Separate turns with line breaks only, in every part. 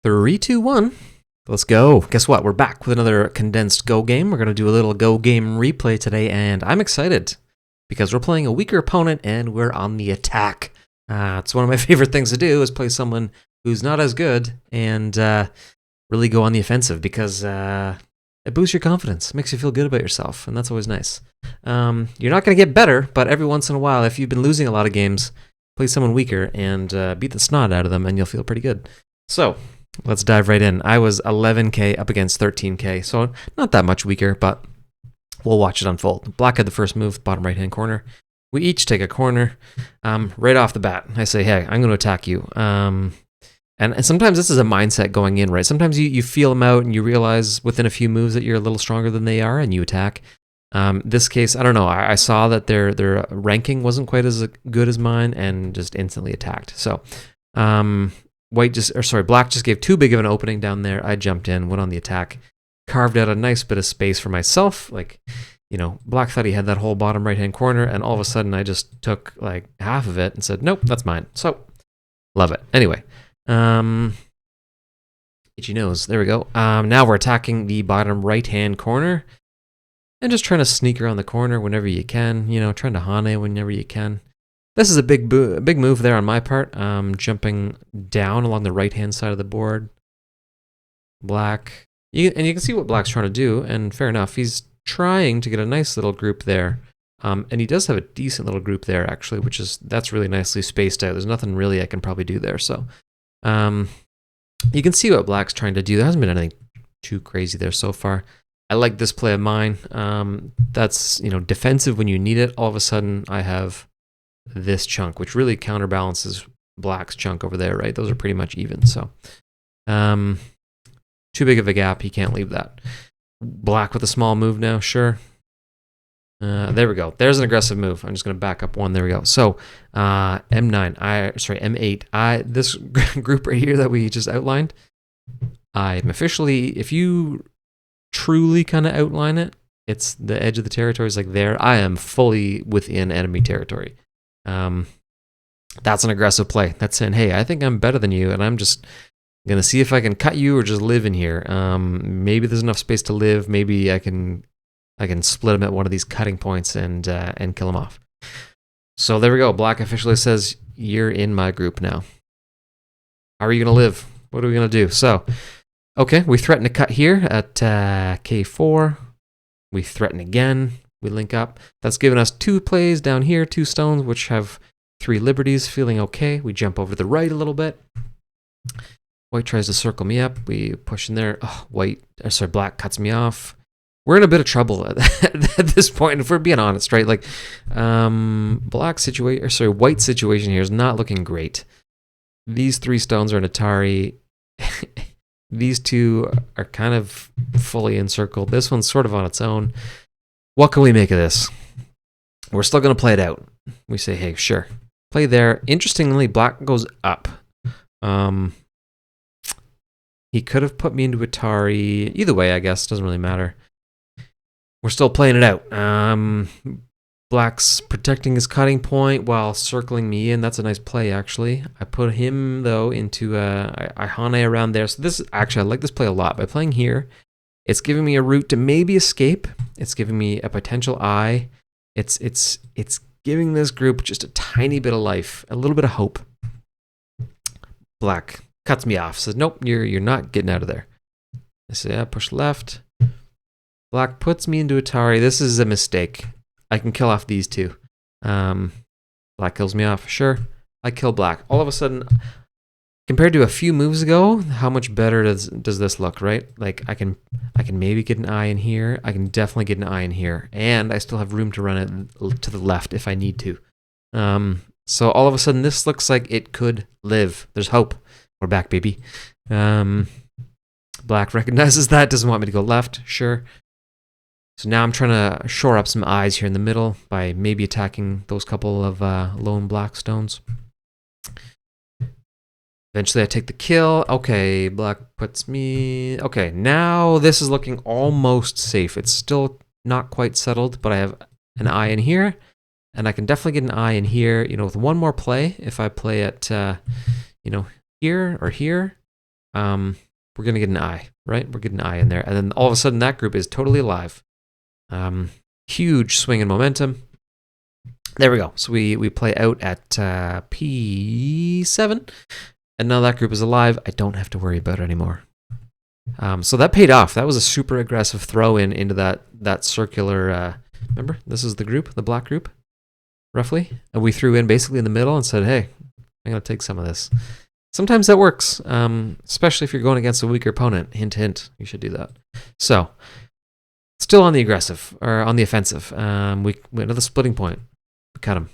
Three, two, one. Let's go. Guess what? We're back with another condensed Go game. We're going to do a little Go game replay today, and I'm excited because we're playing a weaker opponent and we're on the attack. It's one of my favorite things to do is play someone who's not as good and really go on the offensive because it boosts your confidence, makes you feel good about yourself, and that's always nice. You're not going to get better, but every once in a while, if you've been losing a lot of games, play someone weaker and beat the snot out of them, and you'll feel pretty good. So let's dive right in. I was 11k up against 13k, so not that much weaker, but we'll watch it unfold. Black had the first move, bottom right-hand corner. We each take a corner. Right off the bat, I say, hey, I'm going to attack you. And sometimes this is a mindset going in, right? Sometimes you feel them out and you realize within a few moves that you're a little stronger than they are and you attack. This case, I don't know. I saw that their ranking wasn't quite as good as mine and just instantly attacked. So black just gave too big of an opening down there. I jumped in, went on the attack, carved out a nice bit of space for myself. Like, black thought he had that whole bottom right-hand corner, and all of a sudden I just took like half of it and said, nope, that's mine. So, love it. Anyway, itchy nose. There we go. Now we're attacking the bottom right-hand corner and just trying to sneak around the corner whenever you can, trying to hane whenever you can. This is a big move there on my part. Jumping down along the right-hand side of the board. Black. You can see what Black's trying to do, and fair enough. He's trying to get a nice little group there. And he does have a decent little group there, actually, that's really nicely spaced out. There's nothing really I can probably do there. So you can see what Black's trying to do. There hasn't been anything too crazy there so far. I like this play of mine. That's, defensive when you need it. All of a sudden, I have this chunk, which really counterbalances Black's chunk over there, right? Those are pretty much even. So too big of a gap. He can't leave that. Black with a small move now, sure. There we go. There's an aggressive move. I'm just going to back up one. There we go. So M8. This group right here that we just outlined, I'm officially, if you truly kind of outline it, it's the edge of the territory is like there. I am fully within enemy territory. That's an aggressive play. That's saying, hey, I think I'm better than you, and I'm just going to see if I can cut you or just live in here. Maybe there's enough space to live. Maybe I can split him at one of these cutting points and kill him off. So there we go. Black officially says, you're in my group now. How are you going to live? What are we going to do? So, okay, we threaten to cut here at K4. We threaten again. We link up. That's given us 2 plays down here, 2 stones, which have 3 liberties, feeling okay. We jump over to the right a little bit. White tries to circle me up. We push in there. Oh, Black cuts me off. We're in a bit of trouble at this point, if we're being honest, right? Like, white situation here is not looking great. These 3 stones are an Atari. These 2 are kind of fully encircled. This one's sort of on its own. What can we make of this? We're still going to play it out. We say, hey, sure. Play there. Interestingly, Black goes up. He could have put me into Atari. Either way, I guess. Doesn't really matter. We're still playing it out. Black's protecting his cutting point while circling me in. That's a nice play, actually. I put him, though, into I hane around there. So this actually, I like this play a lot. By playing here, it's giving me a route to maybe escape. It's giving me a potential eye. It's giving this group just a tiny bit of life, a little bit of hope. Black cuts me off. Says, nope, you're not getting out of there. I say, yeah, push left. Black puts me into Atari. This is a mistake. I can kill off these 2. Black kills me off. Sure. I kill Black. All of a sudden, compared to a few moves ago, how much better does this look, right? Like, I can maybe get an eye in here. I can definitely get an eye in here. And I still have room to run it to the left if I need to. So all of a sudden, this looks like it could live. There's hope. We're back, baby. Black recognizes that. Doesn't want me to go left. Sure. So now I'm trying to shore up some eyes here in the middle by maybe attacking those couple of lone Black stones. Eventually I take the kill. Okay, Black puts me... Okay, now this is looking almost safe. It's still not quite settled, but I have an eye in here, and I can definitely get an eye in here. With one more play, if I play it, here or here, we're going to get an eye, right? We're getting an eye in there. And then all of a sudden that group is totally alive. Huge swing in momentum. There we go. So we play out at P7. And now that group is alive. I don't have to worry about it anymore. So that paid off. That was a super aggressive throw in into that circular. Remember, this is the group, the black group, roughly. And we threw in basically in the middle and said, hey, I'm going to take some of this. Sometimes that works, especially if you're going against a weaker opponent. Hint, hint, you should do that. So, still on the aggressive, or on the offensive. We went to the splitting point. We cut him.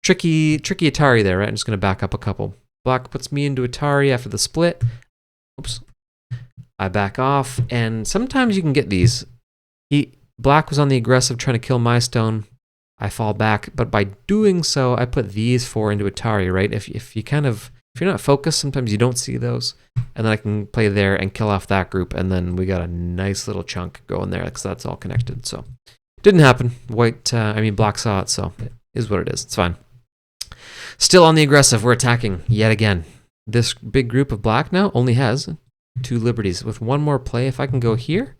Tricky Atari there, right? I'm just going to back up a couple. Black puts me into Atari after the split. Oops. I back off, and sometimes you can get these. Black was on the aggressive trying to kill my stone. I fall back, but by doing so, I put these 4 into Atari, right? If you're not focused, sometimes you don't see those, and then I can play there and kill off that group, and then we got a nice little chunk going there because that's all connected. So, didn't happen. Black saw it, so it is what it is. It's fine. Still on the aggressive, we're attacking yet again. This big group of black now only has 2 liberties. With one more play, if I can go here,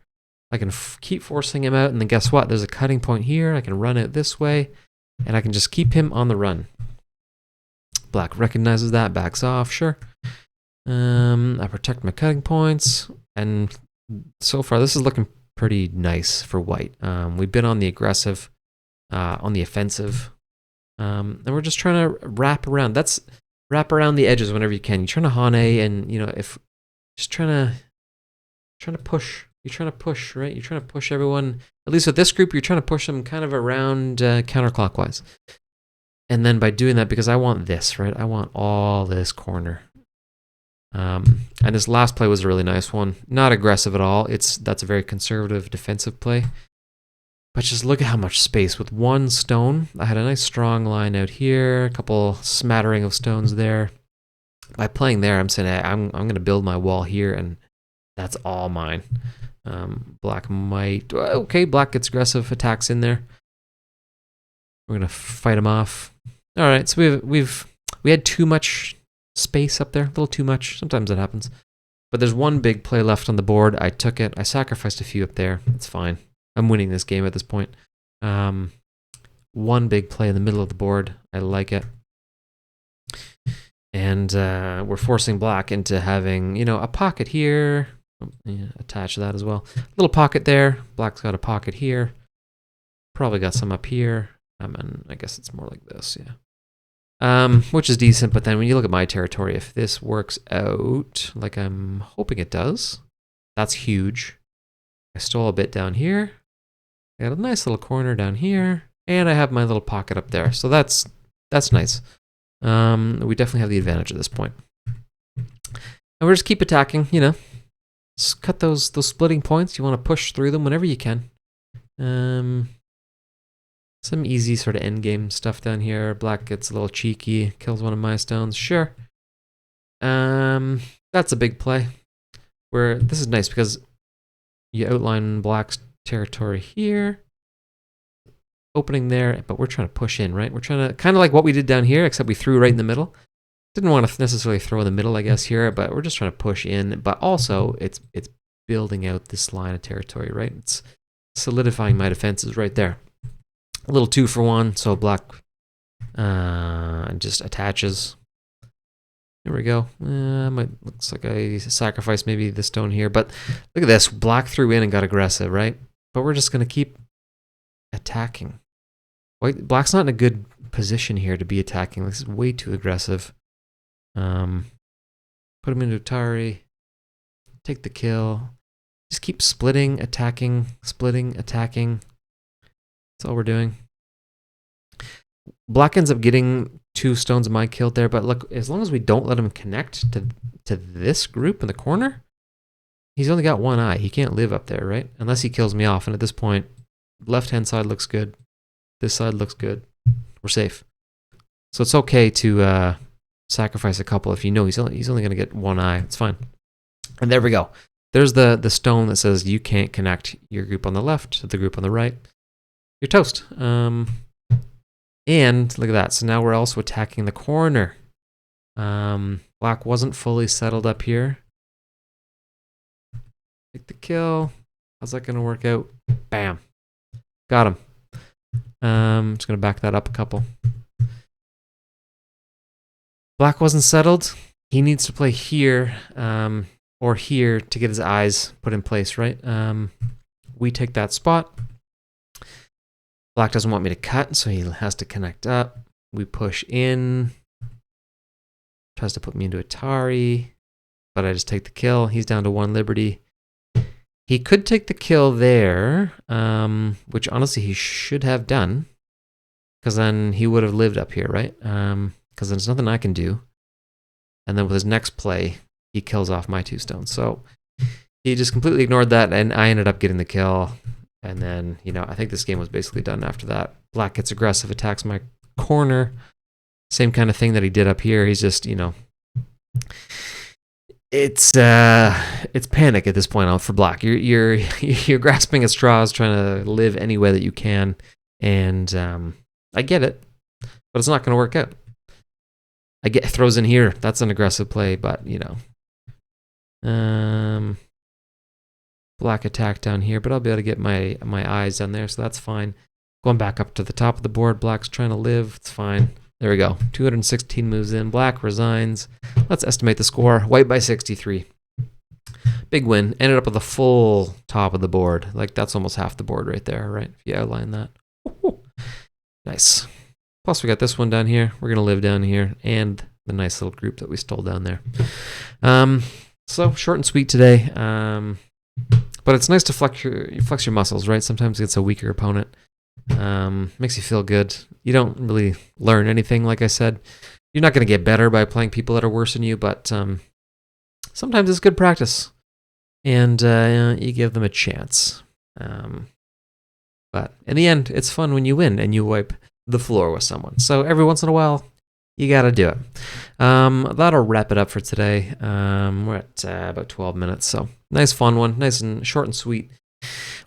I can keep forcing him out, and then guess what? There's a cutting point here. I can run it this way, and I can just keep him on the run. Black recognizes that, backs off, sure. I protect my cutting points, and so far this is looking pretty nice for white. We've been on the aggressive, on the offensive, and we're just trying to wrap around. Wrap around the edges whenever you can. You're trying to Hane, and if just trying to push. You're trying to push, right? You're trying to push everyone. At least with this group, you're trying to push them kind of around counterclockwise. And then by doing that, because I want this, right? I want all this corner. And this last play was a really nice one. Not aggressive at all. That's a very conservative defensive play. But just look at how much space with one stone. I had a nice strong line out here, a couple smattering of stones there. By playing there, I'm saying I'm going to build my wall here, and that's all mine. Black might... Okay, black gets aggressive, attacks in there. We're going to fight him off. All right, so we had too much space up there, a little too much. Sometimes that happens. But there's one big play left on the board. I took it. I sacrificed a few up there. It's fine. I'm winning this game at this point. One big play in the middle of the board. I like it. And we're forcing black into having, a pocket here. Yeah, attach that as well. Little pocket there. Black's got a pocket here. Probably got some up here. And I guess it's more like this, yeah. Which is decent, but then when you look at my territory, if this works out like I'm hoping it does, that's huge. I stole a bit down here. I got a nice little corner down here, and I have my little pocket up there. So that's nice. We definitely have the advantage at this point. And we'll just keep attacking, Just cut those splitting points. You want to push through them whenever you can. Some easy sort of end game stuff down here. Black gets a little cheeky, kills one of my stones. Sure. That's a big play. Where this is nice because you outline black's territory here. Opening there, but we're trying to push in, right? We're trying to, kind of like what we did down here, except we threw right in the middle. Didn't want to necessarily throw in the middle, I guess, here, but we're just trying to push in. But also, it's building out this line of territory, right? It's solidifying my defenses right there. A little 2-for-1, so black just attaches. There we go. Looks like I sacrificed maybe the stone here, but look at this. Black threw in and got aggressive, right? But we're just going to keep attacking. Black's not in a good position here to be attacking. This is way too aggressive. Put him into Atari. Take the kill. Just keep splitting, attacking, splitting, attacking. That's all we're doing. Black ends up getting 2 stones of my killed there, but look, as long as we don't let him connect to this group in the corner, he's only got 1 eye. He can't live up there, right? Unless he kills me off, and at this point, left-hand side looks good. This side looks good. We're safe. So it's okay to sacrifice a couple if you know he's only going to get 1 eye. It's fine. And there we go. There's the stone that says you can't connect your group on the left to the group on the right. You're toast. And look at that. So now we're also attacking the corner. Black wasn't fully settled up here. Take the kill. How's that going to work out? Bam. Got him. Just going to back that up a couple. Black wasn't settled. He needs to play here or here to get his eyes put in place, right? We take that spot. Black doesn't want me to cut, so he has to connect up. We push in. Tries to put me into Atari, but I just take the kill. He's down to 1 liberty. He could take the kill there, which honestly he should have done, because then he would have lived up here, right? Because there's nothing I can do. And then with his next play, he kills off my 2 stones. So he just completely ignored that, and I ended up getting the kill. And then, I think this game was basically done after that. Black gets aggressive, attacks my corner. Same kind of thing that he did up here. He's just, it's panic at this point for Black. You're grasping at straws, trying to live any way that you can, and I get it, but it's not going to work out. Throws in here. That's an aggressive play, but Black attack down here, but I'll be able to get my eyes down there, so that's fine. Going back up to the top of the board. Black's trying to live. It's fine. There we go. 216 moves in. Black resigns. Let's estimate the score. White by 63. Big win. Ended up with the full top of the board. Like, that's almost half the board right there, right? If you outline that. Ooh, nice. Plus, we got this one down here. We're going to live down here. And the nice little group that we stole down there. So, short and sweet today. But it's nice to flex your muscles, right? Sometimes it's a weaker opponent. Makes you feel good. You don't really learn anything, like I said. You're not going to get better by playing people that are worse than you, but sometimes it's good practice, and you give them a chance. But in the end, it's fun when you win and you wipe the floor with someone. So every once in a while, you got to do it. That'll wrap it up for today. We're at about 12 minutes, so nice fun one, nice and short and sweet.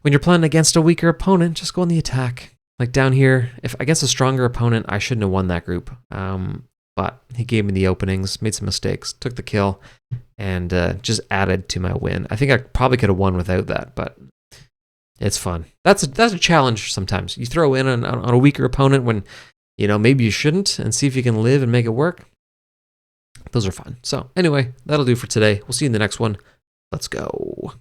When you're playing against a weaker opponent, just go on the attack. Like down here, if against a stronger opponent, I shouldn't have won that group. But he gave me the openings, made some mistakes, took the kill, and just added to my win. I think I probably could have won without that, but it's fun. That's a challenge sometimes. You throw in on a weaker opponent when, maybe you shouldn't, and see if you can live and make it work. Those are fun. So anyway, that'll do for today. We'll see you in the next one. Let's go.